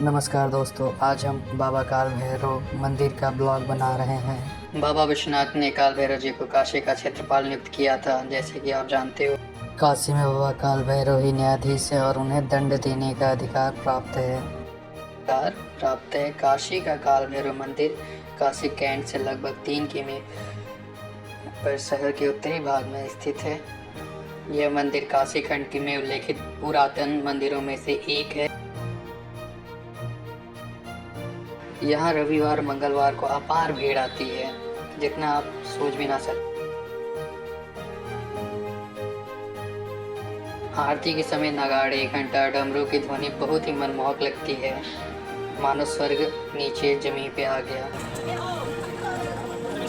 नमस्कार दोस्तों, आज हम बाबा काल भैरव मंदिर का ब्लॉग बना रहे हैं। बाबा विश्वनाथ ने काल भैरव जी को काशी का क्षेत्रपाल नियुक्त किया था। जैसे कि आप जानते हो, काशी में बाबा काल भैरव ही न्यायाधीश है और उन्हें दंड देने का अधिकार प्राप्त है। काशी का काल भैरव मंदिर काशी कैंट से लगभग 3 किमी पर शहर के उत्तरी भाग में स्थित है। यह मंदिर काशी खंड में उल्लेखित पुरातन मंदिरों में से एक है। यहाँ रविवार मंगलवार को अपार भीड़ आती है, जितना आप सोच भी ना सकते। आरती के समय नगाड़े, घंटा, डमरू की ध्वनि बहुत ही मनमोहक लगती है, मानो स्वर्ग नीचे जमीन पे आ गया।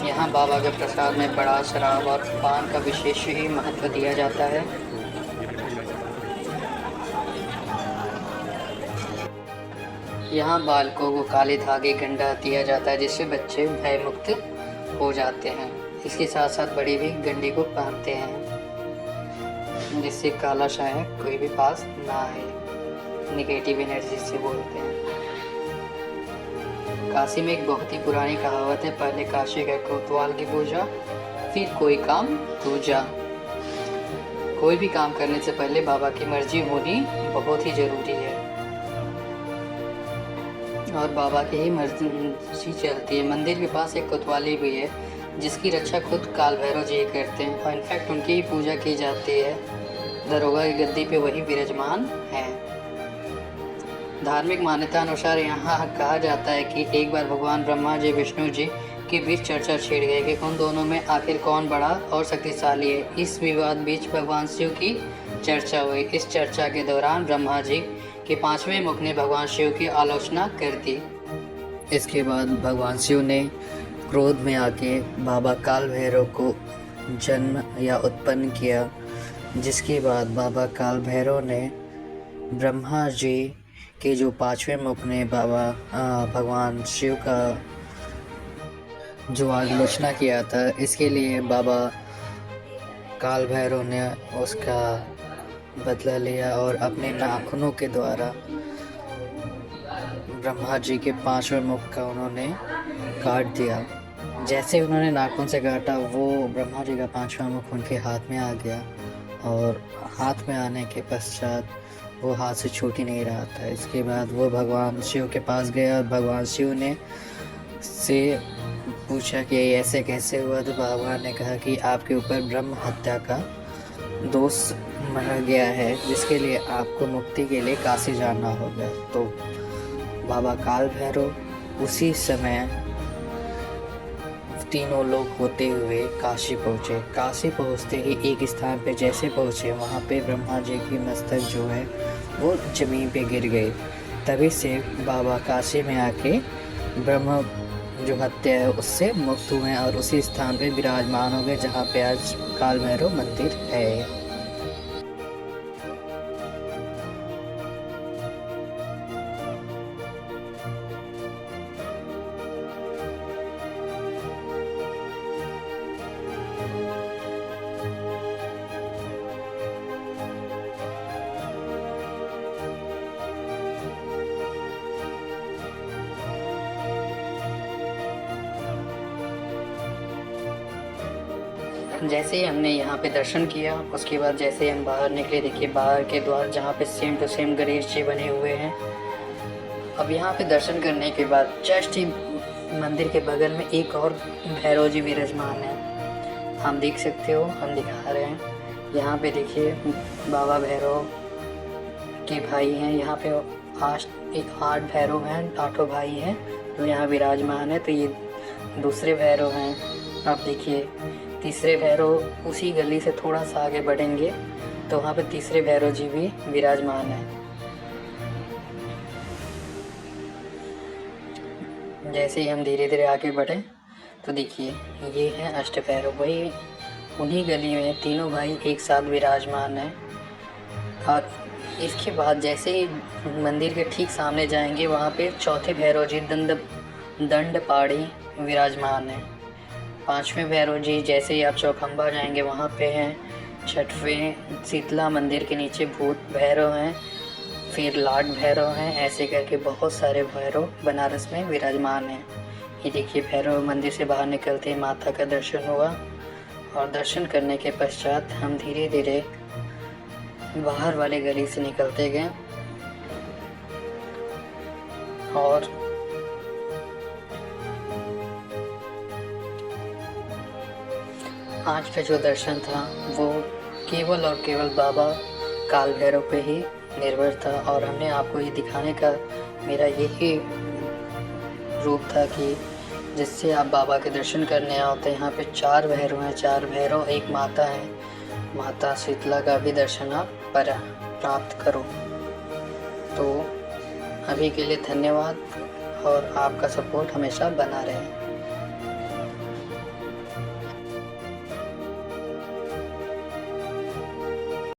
यहाँ बाबा के प्रसाद में बड़ा शराब और पान का विशेष ही महत्व दिया जाता है। यहाँ बालकों को काले धागे गंडा दिया जाता है, जिससे बच्चे भयमुक्त हो जाते हैं। इसके साथ साथ बड़े भी गंडे को पहनते हैं, जिससे काला शायद कोई भी पास ना आए, निगेटिव एनर्जी से बोलते हैं। काशी में एक बहुत ही पुरानी कहावत है, पहले काशी का कोतवाल की पूजा, फिर कोई काम दूजा। कोई भी काम करने से पहले बाबा की मर्जी होनी बहुत ही जरूरी है और बाबा की ही मर्जी चलती है। मंदिर के पास एक कोतवाली भी है, जिसकी रक्षा खुद काल भैरव जी करते हैं और इनफैक्ट उनकी ही पूजा की जाती है। दरोगा की गद्दी पे वही विराजमान है। धार्मिक मान्यता अनुसार यहाँ कहा जाता है कि एक बार भगवान ब्रह्मा जी विष्णु जी के बीच चर्चा छिड़ गई कि उन दोनों में आखिर कौन बड़ा और शक्तिशाली है। इस विवाद बीच भगवान शिव की चर्चा हुई। इस चर्चा के दौरान ब्रह्मा जी के 5वें मुख ने भगवान शिव की आलोचना कर दी। इसके बाद भगवान शिव ने क्रोध में आके बाबा काल भैरव को जन्म या उत्पन्न किया, जिसके बाद बाबा काल भैरव ने ब्रह्मा जी के जो 5वें मुख ने भगवान शिव का जो आलोचना किया था, इसके लिए बाबा काल भैरव ने उसका बदला लिया और अपने नाखूनों के द्वारा ब्रह्मा जी के 5वें मुख का उन्होंने काट दिया। जैसे उन्होंने नाखून से काटा, वो ब्रह्मा जी का 5वां मुख उनके हाथ में आ गया और हाथ में आने के पश्चात वो हाथ से छूट ही नहीं रहा था। इसके बाद वो भगवान शिव के पास गया और भगवान शिव ने से पूछा कि ऐसे कैसे हुआ, तो भगवान ने कहा कि आपके ऊपर ब्रह्म हत्या का दोष मरा गया है, जिसके लिए आपको मुक्ति के लिए काशी जाना होगा। तो बाबा काल भैरव उसी समय तीनों लोग होते हुए काशी पहुँचे। काशी पहुँचते ही एक स्थान पे जैसे पहुँचे, वहाँ पे ब्रह्मा जी की मस्तक जो है वो ज़मीन पे गिर गई। तभी से बाबा काशी में आके ब्रह्म जो हत्या है उससे मुक्त हुए और उसी स्थान पे विराजमान हो गए, जहाँ पे आज काल भैरव मंदिर है। जैसे ही हमने यहाँ पे दर्शन किया, उसके बाद जैसे ही हम बाहर निकले, देखिए बाहर के द्वार जहाँ पे same to same Ganesh ji बने हुए हैं। अब यहाँ पे दर्शन करने के बाद जस्ट ही मंदिर के बगल में एक और भैरव जी विराजमान है। हम देख सकते हो, हम दिखा रहे हैं। यहाँ पे देखिए बाबा भैरव के भाई हैं। यहाँ पे 8 भैरव हैं, 8 भाई हैं जो यहाँ विराजमान है। तो ये दूसरे भैरव हैं। आप देखिए तीसरे भैरव उसी गली से थोड़ा सा आगे बढ़ेंगे तो वहाँ पे तीसरे भैरव जी भी विराजमान हैं। जैसे ही हम धीरे धीरे आगे बढ़े तो देखिए ये हैं अष्ट भैरव, वही उन्हीं गली में तीनों भाई एक साथ विराजमान हैं। और इसके बाद जैसे ही मंदिर के ठीक सामने जाएंगे, वहाँ पे चौथे भैरव जी दंड पाड़ी विराजमान हैं। 5वें भैरव जी जैसे ही आप चौखंबा जाएंगे वहाँ पे हैं। 6वें शीतला मंदिर के नीचे भूत भैरव हैं। फिर लाख भैरव हैं, ऐसे करके बहुत सारे भैरव बनारस में विराजमान हैं। ये देखिए भैरव मंदिर से बाहर निकलते ही माता का दर्शन हुआ, और दर्शन करने के पश्चात हम धीरे धीरे बाहर वाले गली से निकलते गए और आज का जो दर्शन था वो केवल और केवल बाबा काल भैरव पे ही निर्भर था, और हमने आपको ये दिखाने का मेरा यही रूप था कि जिससे आप बाबा के दर्शन करने आओ तो यहाँ पे 4 भैरव हैं, 4 भैरव, एक माता है, माता शीतला का भी दर्शन आप प्राप्त करो। तो अभी के लिए धन्यवाद, और आपका सपोर्ट हमेशा बना रहे।